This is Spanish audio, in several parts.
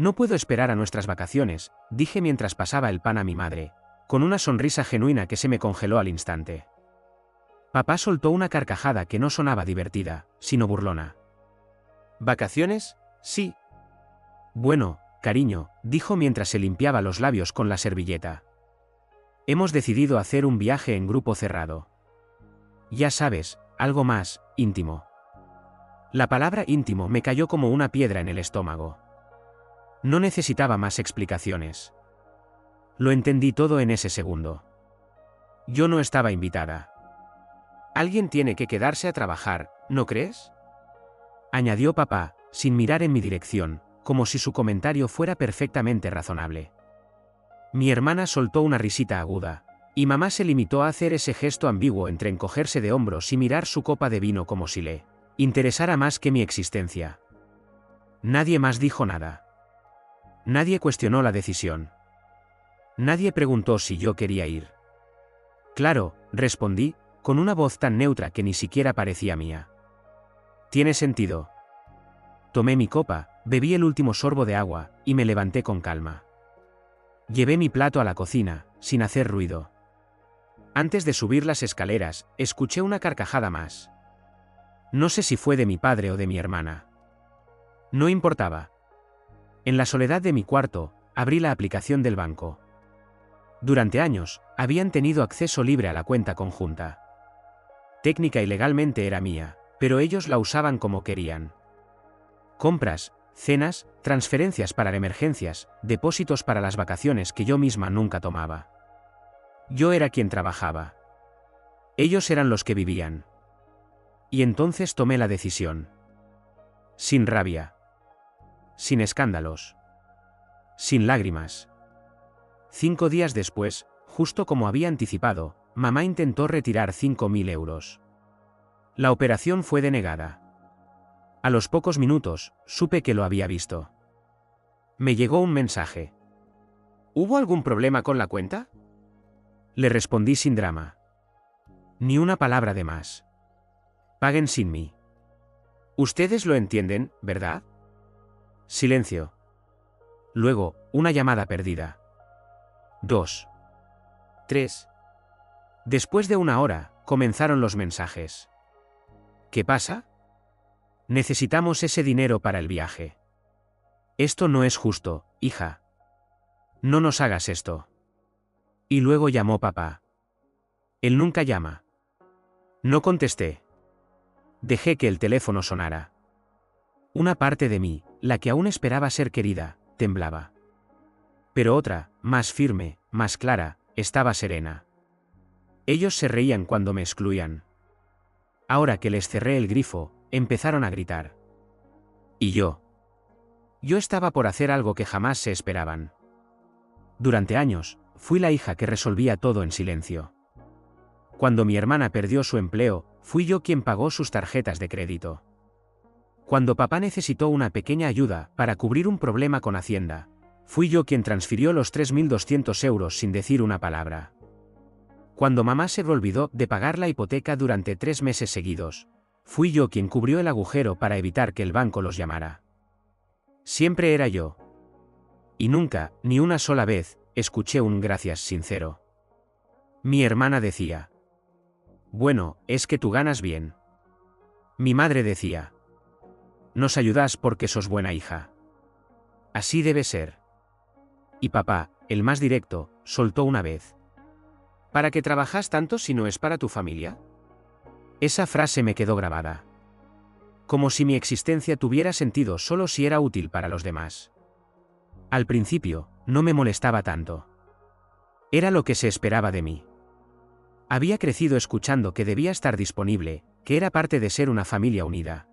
No puedo esperar a nuestras vacaciones, dije mientras pasaba el pan a mi madre, con una sonrisa genuina que se me congeló al instante. Papá soltó una carcajada que no sonaba divertida, sino burlona. ¿Vacaciones? Sí. Bueno, cariño, dijo mientras se limpiaba los labios con la servilleta. Hemos decidido hacer un viaje en grupo cerrado. Ya sabes, algo más, íntimo. La palabra íntimo me cayó como una piedra en el estómago. No necesitaba más explicaciones. Lo entendí todo en ese segundo. Yo no estaba invitada. Alguien tiene que quedarse a trabajar, ¿no crees? Añadió papá, sin mirar en mi dirección, como si su comentario fuera perfectamente razonable. Mi hermana soltó una risita aguda, y mamá se limitó a hacer ese gesto ambiguo entre encogerse de hombros y mirar su copa de vino como si le interesara más que mi existencia. Nadie más dijo nada. Nadie cuestionó la decisión. Nadie preguntó si yo quería ir. Claro, respondí, con una voz tan neutra que ni siquiera parecía mía. Tiene sentido. Tomé mi copa, bebí el último sorbo de agua, y me levanté con calma. Llevé mi plato a la cocina, sin hacer ruido. Antes de subir las escaleras, escuché una carcajada más. No sé si fue de mi padre o de mi hermana. No importaba. En la soledad de mi cuarto, abrí la aplicación del banco. Durante años, habían tenido acceso libre a la cuenta conjunta. Técnica y legalmente era mía, pero ellos la usaban como querían. Compras, cenas, transferencias para emergencias, depósitos para las vacaciones que yo misma nunca tomaba. Yo era quien trabajaba. Ellos eran los que vivían. Y entonces tomé la decisión. Sin rabia. Sin escándalos. Sin lágrimas. 5 días después, justo como había anticipado, mamá intentó retirar 5.000 euros. La operación fue denegada. A los pocos minutos, supe que lo había visto. Me llegó un mensaje. ¿Hubo algún problema con la cuenta? Le respondí sin drama. Ni una palabra de más. Paguen sin mí. Ustedes lo entienden, ¿verdad? Silencio. Luego, una llamada perdida. 2. 3. Después de 1 hora, comenzaron los mensajes. ¿Qué pasa? Necesitamos ese dinero para el viaje. Esto no es justo, hija. No nos hagas esto. Y luego llamó papá. Él nunca llama. No contesté. Dejé que el teléfono sonara. Una parte de mí, la que aún esperaba ser querida, temblaba. Pero otra, más firme, más clara, estaba serena. Ellos se reían cuando me excluían. Ahora que les cerré el grifo, empezaron a gritar. ¿Y yo? Yo estaba por hacer algo que jamás se esperaban. Durante años, fui la hija que resolvía todo en silencio. Cuando mi hermana perdió su empleo, fui yo quien pagó sus tarjetas de crédito. Cuando papá necesitó una pequeña ayuda para cubrir un problema con Hacienda, fui yo quien transfirió los 3.200 euros sin decir una palabra. Cuando mamá se olvidó de pagar la hipoteca durante 3 meses seguidos, fui yo quien cubrió el agujero para evitar que el banco los llamara. Siempre era yo. Y nunca, ni una sola vez, escuché un gracias sincero. Mi hermana decía: bueno, es que tú ganas bien. Mi madre decía: nos ayudas porque sos buena hija. Así debe ser. Y papá, el más directo, soltó una vez: ¿para qué trabajas tanto si no es para tu familia? Esa frase me quedó grabada. Como si mi existencia tuviera sentido solo si era útil para los demás. Al principio, no me molestaba tanto. Era lo que se esperaba de mí. Había crecido escuchando que debía estar disponible, que era parte de ser una familia unida.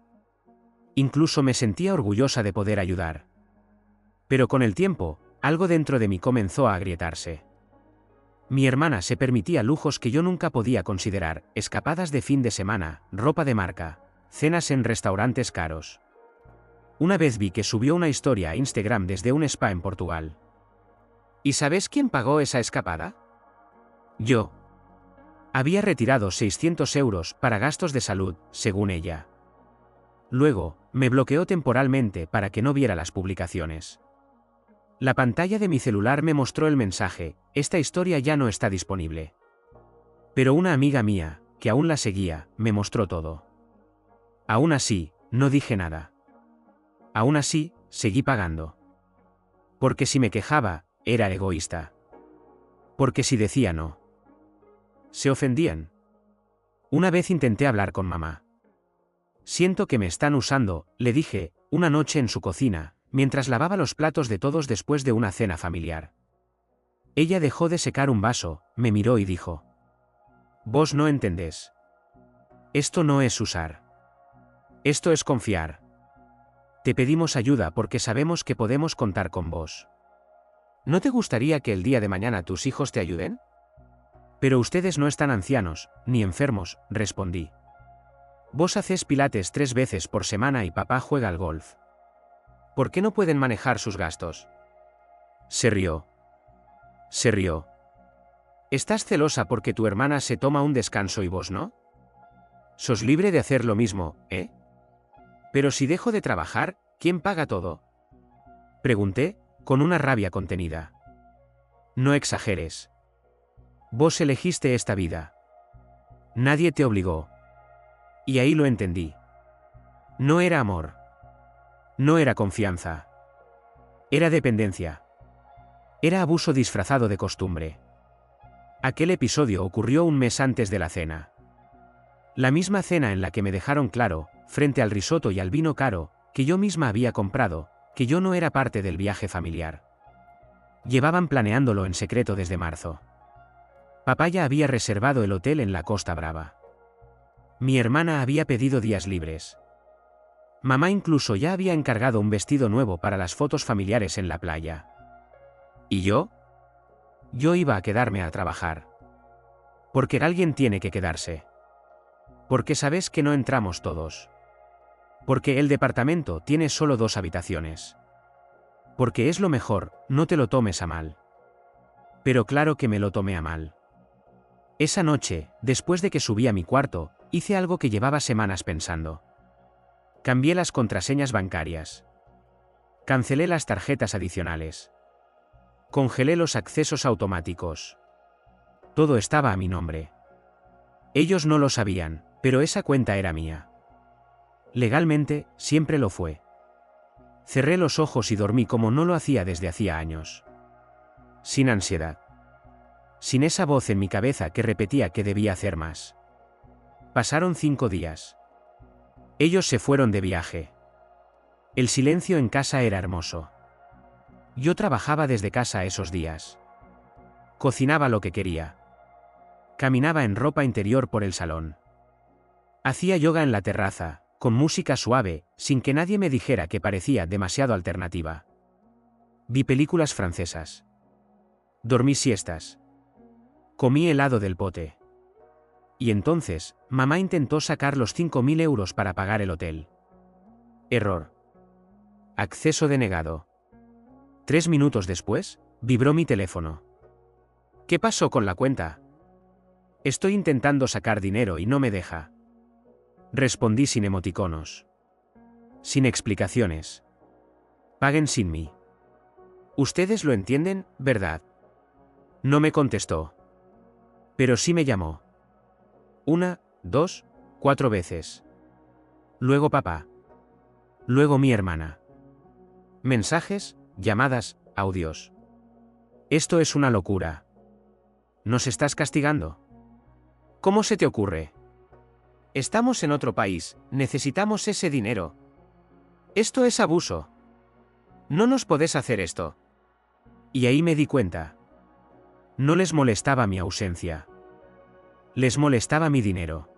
Incluso me sentía orgullosa de poder ayudar. Pero con el tiempo, algo dentro de mí comenzó a agrietarse. Mi hermana se permitía lujos que yo nunca podía considerar: escapadas de fin de semana, ropa de marca, cenas en restaurantes caros. Una vez vi que subió una historia a Instagram desde un spa en Portugal. ¿Y sabes quién pagó esa escapada? Yo. Había retirado 600 euros para gastos de salud, según ella. Luego, me bloqueó temporalmente para que no viera las publicaciones. La pantalla de mi celular me mostró el mensaje: esta historia ya no está disponible. Pero una amiga mía, que aún la seguía, me mostró todo. Aún así, no dije nada. Aún así, seguí pagando. Porque si me quejaba, era egoísta. Porque si decía no, se ofendían. Una vez intenté hablar con mamá. Siento que me están usando, le dije, una noche en su cocina, mientras lavaba los platos de todos después de una cena familiar. Ella dejó de secar un vaso, me miró y dijo: vos no entendés. Esto no es usar. Esto es confiar. Te pedimos ayuda porque sabemos que podemos contar con vos. ¿No te gustaría que el día de mañana tus hijos te ayuden? Pero ustedes no están ancianos, ni enfermos, respondí. Vos hacés pilates 3 veces por semana y papá juega al golf. ¿Por qué no pueden manejar sus gastos? Se rió. Se rió. ¿Estás celosa porque tu hermana se toma un descanso y vos no? Sos libre de hacer lo mismo, ¿eh? Pero si dejo de trabajar, ¿quién paga todo? Pregunté, con una rabia contenida. No exageres. Vos elegiste esta vida. Nadie te obligó. Y ahí lo entendí. No era amor. No era confianza. Era dependencia. Era abuso disfrazado de costumbre. Aquel episodio ocurrió un mes antes de la cena. La misma cena en la que me dejaron claro, frente al risotto y al vino caro, que yo misma había comprado, que yo no era parte del viaje familiar. Llevaban planeándolo en secreto desde marzo. Papá ya había reservado el hotel en la Costa Brava. Mi hermana había pedido días libres. Mamá incluso ya había encargado un vestido nuevo para las fotos familiares en la playa. ¿Y yo? Yo iba a quedarme a trabajar. Porque alguien tiene que quedarse. Porque sabes que no entramos todos. Porque el departamento tiene solo 2 habitaciones. Porque es lo mejor, no te lo tomes a mal. Pero claro que me lo tomé a mal. Esa noche, después de que subí a mi cuarto, hice algo que llevaba semanas pensando. Cambié las contraseñas bancarias. Cancelé las tarjetas adicionales. Congelé los accesos automáticos. Todo estaba a mi nombre. Ellos no lo sabían, pero esa cuenta era mía. Legalmente, siempre lo fue. Cerré los ojos y dormí como no lo hacía desde hacía años. Sin ansiedad. Sin esa voz en mi cabeza que repetía que debía hacer más. Pasaron 5 días. Ellos se fueron de viaje. El silencio en casa era hermoso. Yo trabajaba desde casa esos días. Cocinaba lo que quería. Caminaba en ropa interior por el salón. Hacía yoga en la terraza, con música suave, sin que nadie me dijera que parecía demasiado alternativa. Vi películas francesas. Dormí siestas. Comí helado del pote. Y entonces, mamá intentó sacar los 5.000 euros para pagar el hotel. Error. Acceso denegado. 3 minutos después, vibró mi teléfono. ¿Qué pasó con la cuenta? Estoy intentando sacar dinero y no me deja. Respondí sin emoticonos. Sin explicaciones. Paguen sin mí. Ustedes lo entienden, ¿verdad? No me contestó. Pero sí me llamó. 1, 2, 4 veces. Luego papá. Luego mi hermana. Mensajes, llamadas, audios. Esto es una locura. ¿Nos estás castigando? ¿Cómo se te ocurre? Estamos en otro país, necesitamos ese dinero. Esto es abuso. No nos podés hacer esto. Y ahí me di cuenta. No les molestaba mi ausencia. Les molestaba mi dinero.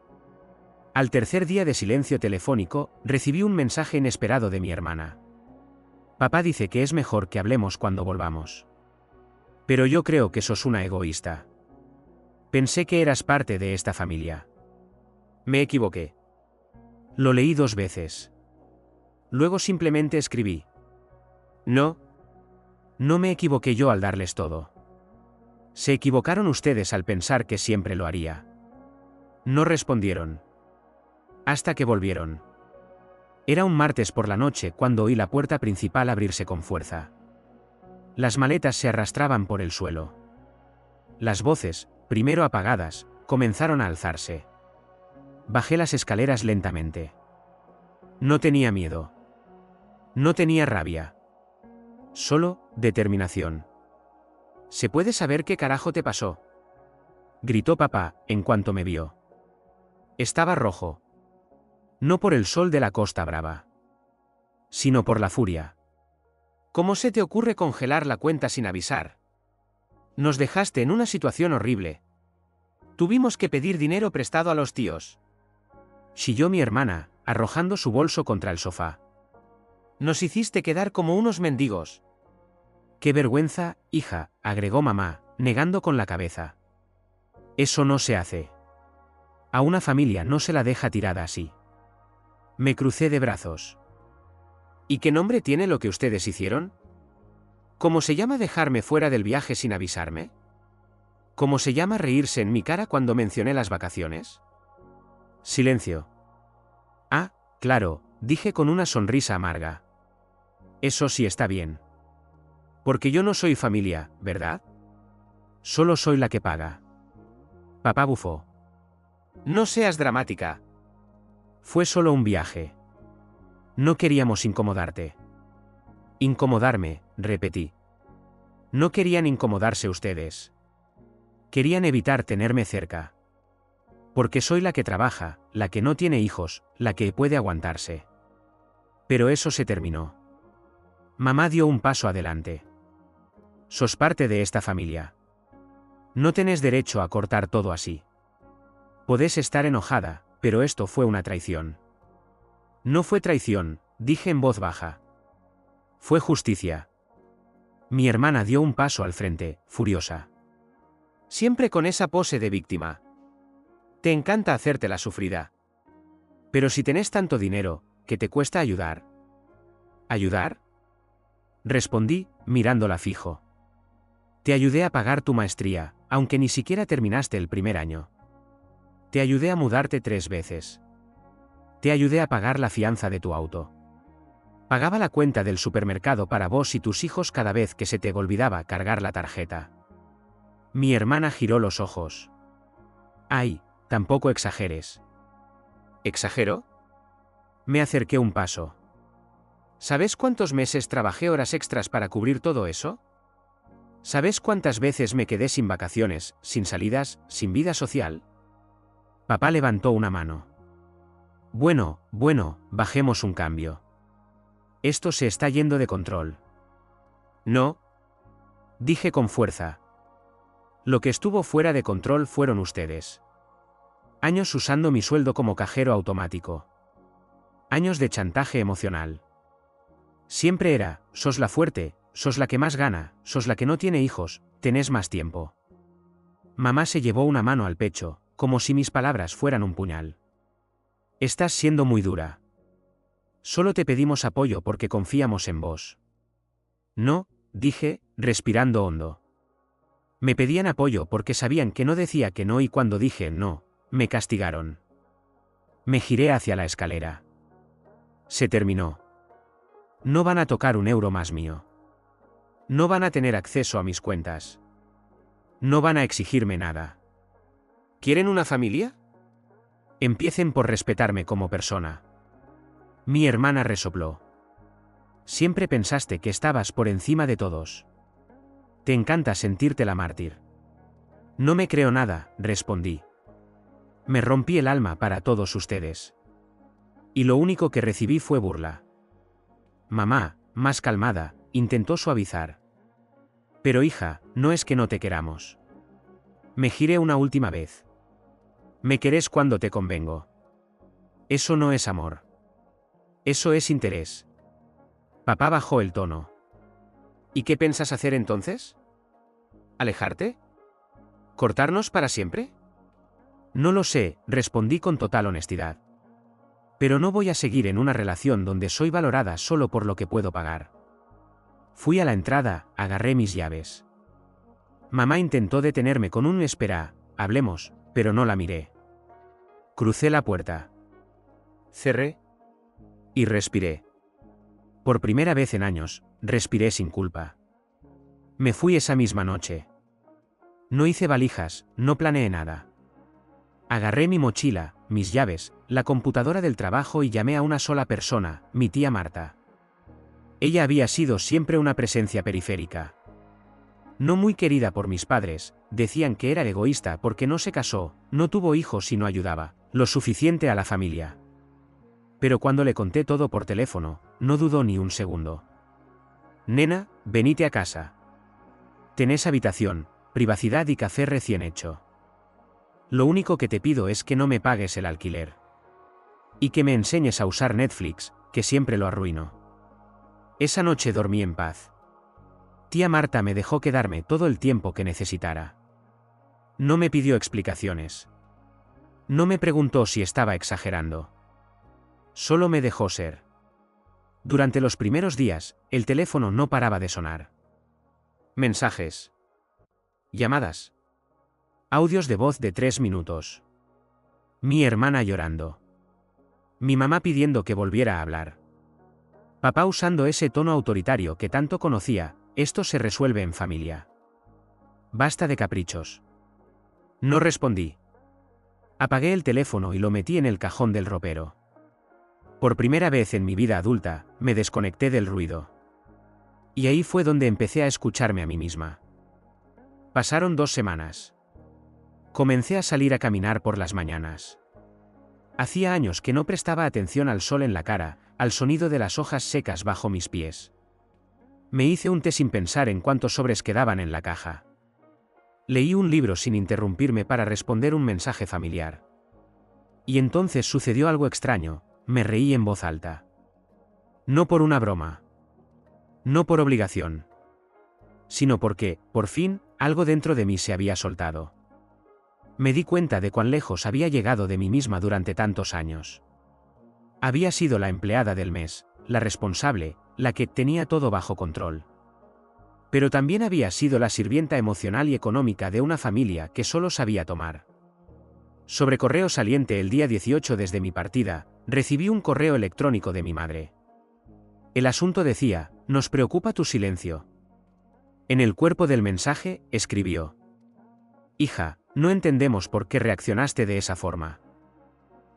Al tercer día de silencio telefónico, recibí un mensaje inesperado de mi hermana. Papá dice que es mejor que hablemos cuando volvamos. Pero yo creo que sos una egoísta. Pensé que eras parte de esta familia. Me equivoqué. Lo leí 2 veces. Luego simplemente escribí. No. No me equivoqué yo al darles todo. Se equivocaron ustedes al pensar que siempre lo haría. No respondieron. Hasta que volvieron. Era un martes por la noche cuando oí la puerta principal abrirse con fuerza. Las maletas se arrastraban por el suelo. Las voces, primero apagadas, comenzaron a alzarse. Bajé las escaleras lentamente. No tenía miedo. No tenía rabia. Solo determinación. ¿Se puede saber qué carajo te pasó?, gritó papá, en cuanto me vio. Estaba rojo. No por el sol de la Costa Brava, sino por la furia. ¿Cómo se te ocurre congelar la cuenta sin avisar? Nos dejaste en una situación horrible. Tuvimos que pedir dinero prestado a los tíos. Chilló mi hermana, arrojando su bolso contra el sofá. Nos hiciste quedar como unos mendigos. Qué vergüenza, hija, agregó mamá, negando con la cabeza. Eso no se hace. A una familia no se la deja tirada así. Me crucé de brazos. ¿Y qué nombre tiene lo que ustedes hicieron? ¿Cómo se llama dejarme fuera del viaje sin avisarme? ¿Cómo se llama reírse en mi cara cuando mencioné las vacaciones? Silencio. Ah, claro, dije con una sonrisa amarga. Eso sí está bien. Porque yo no soy familia, ¿verdad? Solo soy la que paga. Papá bufó. No seas dramática. Fue solo un viaje. No queríamos incomodarte. Incomodarme, repetí. No querían incomodarse ustedes. Querían evitar tenerme cerca. Porque soy la que trabaja, la que no tiene hijos, la que puede aguantarse. Pero eso se terminó. Mamá dio un paso adelante. Sos parte de esta familia. No tenés derecho a cortar todo así. Podés estar enojada, pero esto fue una traición. No fue traición, dije en voz baja. Fue justicia. Mi hermana dio un paso al frente, furiosa. Siempre con esa pose de víctima. Te encanta hacerte la sufrida. Pero si tenés tanto dinero, ¿qué te cuesta ayudar? ¿Ayudar? Respondí, mirándola fijo. Te ayudé a pagar tu maestría, aunque ni siquiera terminaste el primer año. Te ayudé a mudarte 3 veces. Te ayudé a pagar la fianza de tu auto. Pagaba la cuenta del supermercado para vos y tus hijos cada vez que se te olvidaba cargar la tarjeta. Mi hermana giró los ojos. Ay, tampoco exageres. ¿Exagero? Me acerqué un paso. ¿Sabes cuántos meses trabajé horas extras para cubrir todo eso? ¿Sabes cuántas veces me quedé sin vacaciones, sin salidas, sin vida social? Papá levantó una mano. Bueno, bajemos un cambio. Esto se está yendo de control. No, dije con fuerza. Lo que estuvo fuera de control fueron ustedes. Años usando mi sueldo como cajero automático. Años de chantaje emocional. Siempre era, sos la fuerte, sos la que más gana, sos la que no tiene hijos, tenés más tiempo. Mamá se llevó una mano al pecho, como si mis palabras fueran un puñal. Estás siendo muy dura. Solo te pedimos apoyo porque confiamos en vos. No, dije, respirando hondo. Me pedían apoyo porque sabían que no decía que no y cuando dije no, me castigaron. Me giré hacia la escalera. Se terminó. No van a tocar un euro más mío. No van a tener acceso a mis cuentas. No van a exigirme nada. ¿Quieren una familia? Empiecen por respetarme como persona. Mi hermana resopló. Siempre pensaste que estabas por encima de todos. Te encanta sentirte la mártir. No me creo nada, respondí. Me rompí el alma para todos ustedes. Y lo único que recibí fue burla. Mamá, más calmada, intentó suavizar. Pero hija, no es que no te queramos. Me giré una última vez. Me querés cuando te convengo. Eso no es amor. Eso es interés. Papá bajó el tono. ¿Y qué piensas hacer entonces? ¿Alejarte? ¿Cortarnos para siempre? No lo sé, respondí con total honestidad. Pero no voy a seguir en una relación donde soy valorada solo por lo que puedo pagar. Fui a la entrada, agarré mis llaves. Mamá intentó detenerme con un espera, hablemos, pero no la miré. Crucé la puerta. Cerré. Y respiré. Por primera vez en años, respiré sin culpa. Me fui esa misma noche. No hice valijas, no planeé nada. Agarré mi mochila, mis llaves, la computadora del trabajo y llamé a una sola persona, mi tía Marta. Ella había sido siempre una presencia periférica. No muy querida por mis padres, decían que era egoísta porque no se casó, no tuvo hijos y no ayudaba lo suficiente a la familia. Pero cuando le conté todo por teléfono, no dudó ni un segundo. Nena, venite a casa. Tenés habitación, privacidad y café recién hecho. Lo único que te pido es que no me pagues el alquiler. Y que me enseñes a usar Netflix, que siempre lo arruino. Esa noche dormí en paz. Tía Marta me dejó quedarme todo el tiempo que necesitara. No me pidió explicaciones. No me preguntó si estaba exagerando. Solo me dejó ser. Durante los primeros días, el teléfono no paraba de sonar. Mensajes. Llamadas. Audios de voz de 3 minutos. Mi hermana llorando. Mi mamá pidiendo que volviera a hablar. Papá usando ese tono autoritario que tanto conocía, esto se resuelve en familia. Basta de caprichos. No respondí. Apagué el teléfono y lo metí en el cajón del ropero. Por primera vez en mi vida adulta, me desconecté del ruido. Y ahí fue donde empecé a escucharme a mí misma. Pasaron 2 semanas. Comencé a salir a caminar por las mañanas. Hacía años que no prestaba atención al sol en la cara, al sonido de las hojas secas bajo mis pies. Me hice un té sin pensar en cuántos sobres quedaban en la caja. Leí un libro sin interrumpirme para responder un mensaje familiar. Y entonces sucedió algo extraño, me reí en voz alta. No por una broma. No por obligación. Sino porque, por fin, algo dentro de mí se había soltado. Me di cuenta de cuán lejos había llegado de mí misma durante tantos años. Había sido la empleada del mes, la responsable, la que tenía todo bajo control. Pero también había sido la sirvienta emocional y económica de una familia que solo sabía tomar. Sobre correo saliente el día 18 desde mi partida, recibí un correo electrónico de mi madre. El asunto decía: nos preocupa tu silencio. En el cuerpo del mensaje, escribió: hija, no entendemos por qué reaccionaste de esa forma.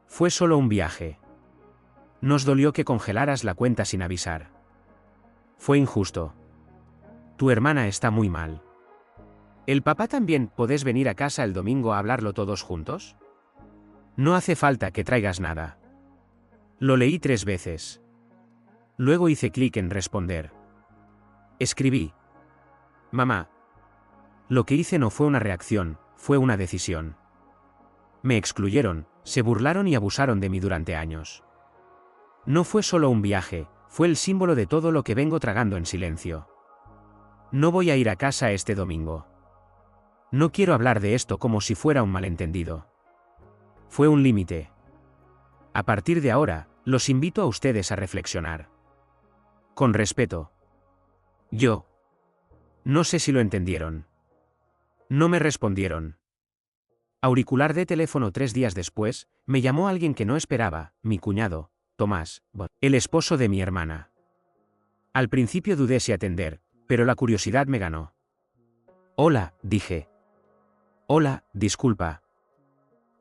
Fue solo un viaje. Nos dolió que congelaras la cuenta sin avisar. Fue injusto. Tu hermana está muy mal. ¿El papá también? ¿Podés venir a casa el domingo a hablarlo todos juntos? No hace falta que traigas nada. Lo leí 3 veces. Luego hice clic en responder. Escribí: mamá. Lo que hice no fue una reacción, fue una decisión. Me excluyeron, se burlaron y abusaron de mí durante años. No fue solo un viaje, fue el símbolo de todo lo que vengo tragando en silencio. No voy a ir a casa este domingo. No quiero hablar de esto como si fuera un malentendido. Fue un límite. A partir de ahora, los invito a ustedes a reflexionar. Con respeto. Yo. No sé si lo entendieron. No me respondieron. Auricular de teléfono 3 días después, me llamó alguien que no esperaba, mi cuñado, Tomás, el esposo de mi hermana. Al principio dudé si atender, pero la curiosidad me ganó. Hola, dije. Hola, disculpa.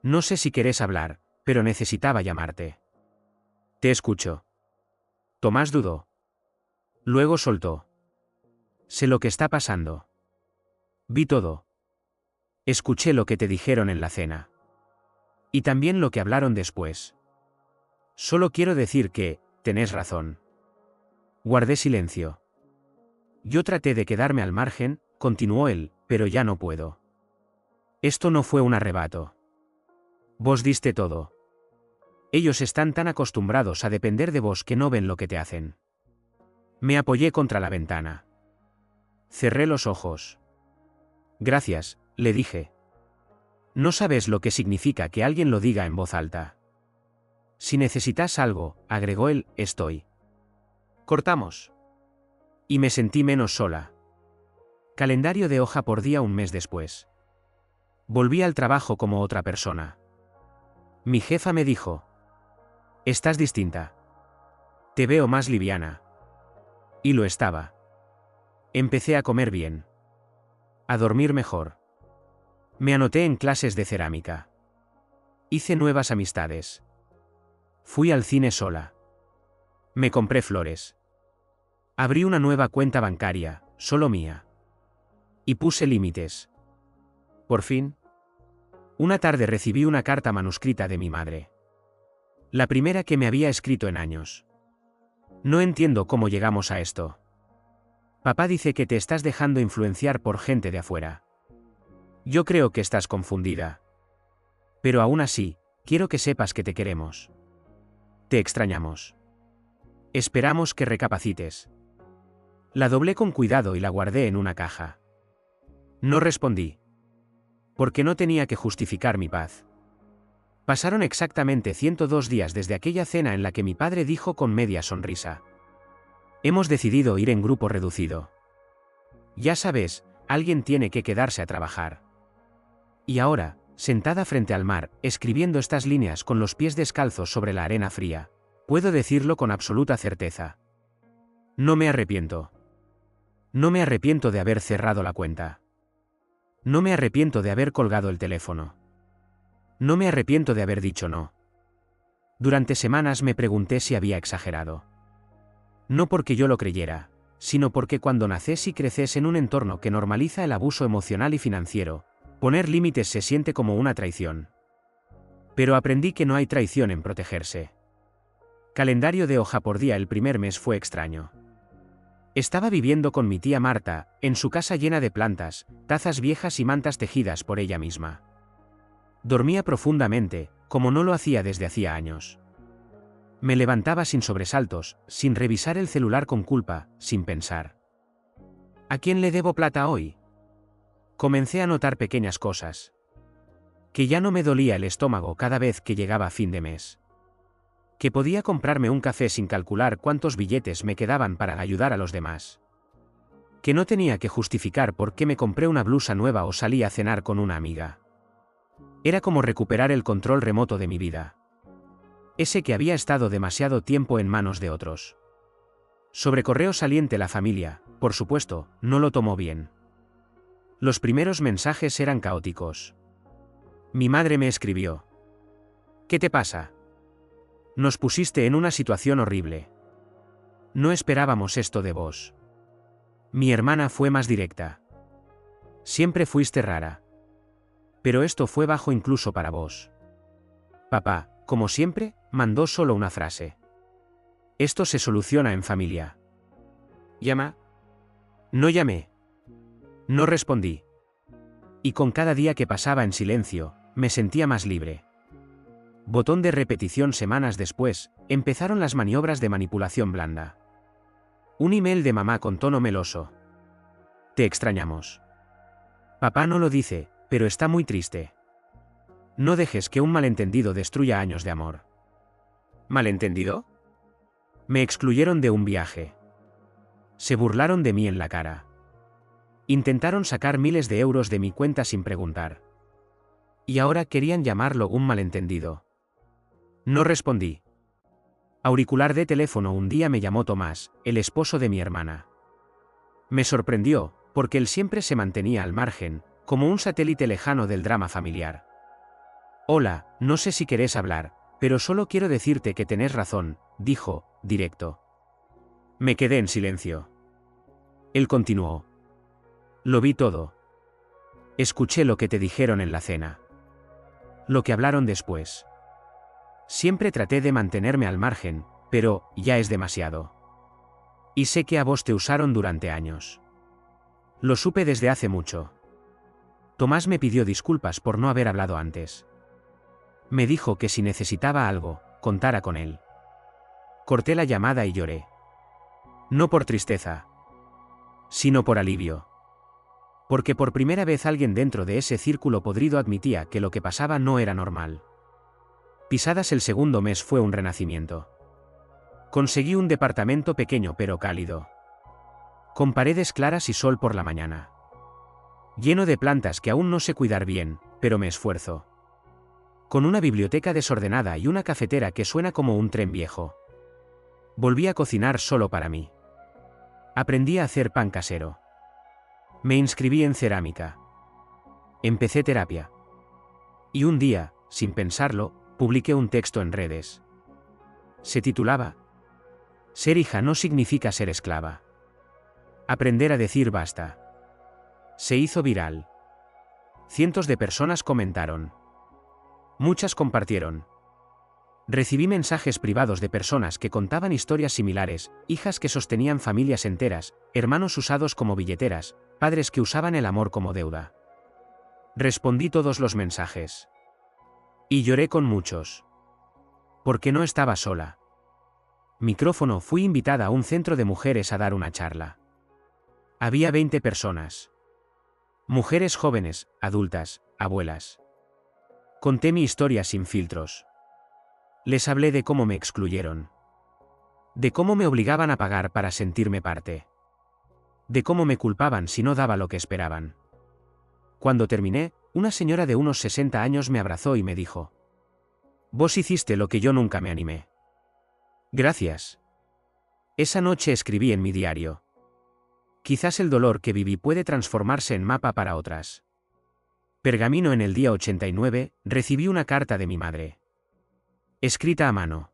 No sé si querés hablar, pero necesitaba llamarte. Te escucho. Tomás dudó. Luego soltó. Sé lo que está pasando. Vi todo. Escuché lo que te dijeron en la cena. Y también lo que hablaron después. Solo quiero decir que, tenés razón. Guardé silencio. Yo traté de quedarme al margen, continuó él, pero ya no puedo. Esto no fue un arrebato. Vos diste todo. Ellos están tan acostumbrados a depender de vos que no ven lo que te hacen. Me apoyé contra la ventana. Cerré los ojos. Gracias, le dije. No sabes lo que significa que alguien lo diga en voz alta. Si necesitas algo, agregó él, estoy. Cortamos. Y me sentí menos sola. Calendario de hoja por día un mes después. Volví al trabajo como otra persona. Mi jefa me dijo: estás distinta. Te veo más liviana. Y lo estaba. Empecé a comer bien. A dormir mejor. Me anoté en clases de cerámica. Hice nuevas amistades. Fui al cine sola. Me compré flores. Abrí una nueva cuenta bancaria, solo mía. Y puse límites. Por fin. Una tarde recibí una carta manuscrita de mi madre. La primera que me había escrito en años. No entiendo cómo llegamos a esto. Papá dice que te estás dejando influenciar por gente de afuera. Yo creo que estás confundida. Pero aún así, quiero que sepas que te queremos. Te extrañamos. Esperamos que recapacites. La doblé con cuidado y la guardé en una caja. No respondí. Porque no tenía que justificar mi paz. Pasaron exactamente 102 días desde aquella cena en la que mi padre dijo con media sonrisa: hemos decidido ir en grupo reducido. Ya sabes, alguien tiene que quedarse a trabajar. Y ahora, sentada frente al mar, escribiendo estas líneas con los pies descalzos sobre la arena fría, puedo decirlo con absoluta certeza. No me arrepiento. No me arrepiento de haber cerrado la cuenta. No me arrepiento de haber colgado el teléfono. No me arrepiento de haber dicho no. Durante semanas me pregunté si había exagerado. No porque yo lo creyera, sino porque cuando naces y creces en un entorno que normaliza el abuso emocional y financiero, poner límites se siente como una traición. Pero aprendí que no hay traición en protegerse. Calendario de hoja por día. El primer mes fue extraño. Estaba viviendo con mi tía Marta, en su casa llena de plantas, tazas viejas y mantas tejidas por ella misma. Dormía profundamente, como no lo hacía desde hacía años. Me levantaba sin sobresaltos, sin revisar el celular con culpa, sin pensar. ¿A quién le debo plata hoy? Comencé a notar pequeñas cosas. Que ya no me dolía el estómago cada vez que llegaba a fin de mes. Que podía comprarme un café sin calcular cuántos billetes me quedaban para ayudar a los demás. Que no tenía que justificar por qué me compré una blusa nueva o salí a cenar con una amiga. Era como recuperar el control remoto de mi vida. Ese que había estado demasiado tiempo en manos de otros. Sobre correo saliente la familia, por supuesto, no lo tomó bien. Los primeros mensajes eran caóticos. Mi madre me escribió: ¿qué te pasa? Nos pusiste en una situación horrible. No esperábamos esto de vos. Mi hermana fue más directa. Siempre fuiste rara. Pero esto fue bajo incluso para vos. Papá, como siempre, mandó solo una frase: esto se soluciona en familia. ¿Llama? No llamé. No respondí. Y con cada día que pasaba en silencio, me sentía más libre. Botón de repetición. Semanas después, empezaron las maniobras de manipulación blanda. Un email de mamá con tono meloso: te extrañamos. Papá no lo dice, pero está muy triste. No dejes que un malentendido destruya años de amor. ¿Malentendido? Me excluyeron de un viaje. Se burlaron de mí en la cara. Intentaron sacar miles de euros de mi cuenta sin preguntar. Y ahora querían llamarlo un malentendido. No respondí. Auricular de teléfono. Un día me llamó Tomás, el esposo de mi hermana. Me sorprendió, porque él siempre se mantenía al margen, como un satélite lejano del drama familiar. Hola, no sé si querés hablar, pero solo quiero decirte que tenés razón, dijo, directo. Me quedé en silencio. Él continuó: lo vi todo. Escuché lo que te dijeron en la cena. Lo que hablaron después. Siempre traté de mantenerme al margen, pero ya es demasiado. Y sé que a vos te usaron durante años. Lo supe desde hace mucho. Tomás me pidió disculpas por no haber hablado antes. Me dijo que si necesitaba algo, contara con él. Corté la llamada y lloré. No por tristeza, sino por alivio. Porque por primera vez alguien dentro de ese círculo podrido admitía que lo que pasaba no era normal. Pisadas. El segundo mes fue un renacimiento. Conseguí un departamento pequeño pero cálido. Con paredes claras y sol por la mañana. Lleno de plantas que aún no sé cuidar bien, pero me esfuerzo. Con una biblioteca desordenada y una cafetera que suena como un tren viejo. Volví a cocinar solo para mí. Aprendí a hacer pan casero. Me inscribí en cerámica. Empecé terapia. Y un día, sin pensarlo, publiqué un texto en redes. Se titulaba: Ser hija no significa ser esclava. Aprender a decir basta. Se hizo viral. Cientos de personas comentaron. Muchas compartieron. Recibí mensajes privados de personas que contaban historias similares, hijas que sostenían familias enteras, hermanos usados como billeteras, padres que usaban el amor como deuda. Respondí todos los mensajes. Y lloré con muchos. Porque no estaba sola. Micrófono: fui invitada a un centro de mujeres a dar una charla. Había 20 personas. Mujeres jóvenes, adultas, abuelas. Conté mi historia sin filtros. Les hablé de cómo me excluyeron. De cómo me obligaban a pagar para sentirme parte. De cómo me culpaban si no daba lo que esperaban. Cuando terminé, una señora de unos 60 años me abrazó y me dijo: Vos hiciste lo que yo nunca me animé. Gracias. Esa noche escribí en mi diario: Quizás el dolor que viví puede transformarse en mapa para otras. Pergamino: en el día 89, recibí una carta de mi madre. Escrita a mano.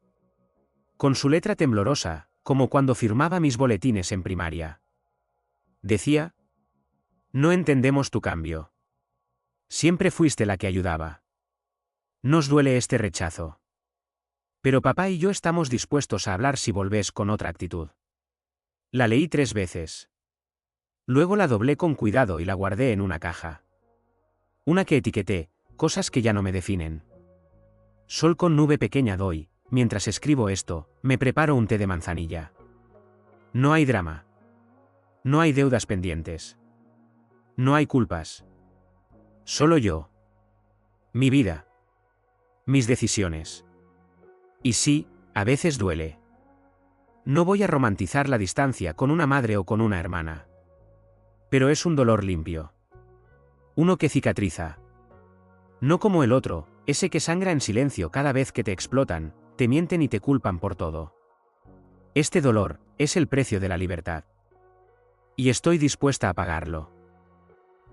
Con su letra temblorosa, como cuando firmaba mis boletines en primaria. Decía: No entendemos tu cambio. Siempre fuiste la que ayudaba. Nos duele este rechazo. Pero papá y yo estamos dispuestos a hablar si volvés con otra actitud. La leí 3 veces. Luego la doblé con cuidado y la guardé en una caja. Una que etiqueté: cosas que ya no me definen. Sol con nube pequeña doy. Mientras escribo esto, me preparo un té de manzanilla. No hay drama. No hay deudas pendientes. No hay culpas. Solo yo. Mi vida. Mis decisiones. Y sí, a veces duele. No voy a romantizar la distancia con una madre o con una hermana. Pero es un dolor limpio. Uno que cicatriza. No como el otro, ese que sangra en silencio cada vez que te explotan, te mienten y te culpan por todo. Este dolor es el precio de la libertad. Y estoy dispuesta a pagarlo.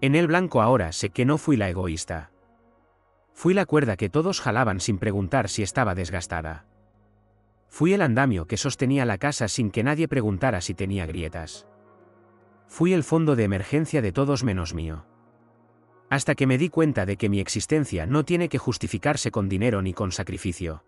En el blanco ahora sé que no fui la egoísta. Fui la cuerda que todos jalaban sin preguntar si estaba desgastada. Fui el andamio que sostenía la casa sin que nadie preguntara si tenía grietas. Fui el fondo de emergencia de todos menos mío. Hasta que me di cuenta de que mi existencia no tiene que justificarse con dinero ni con sacrificio.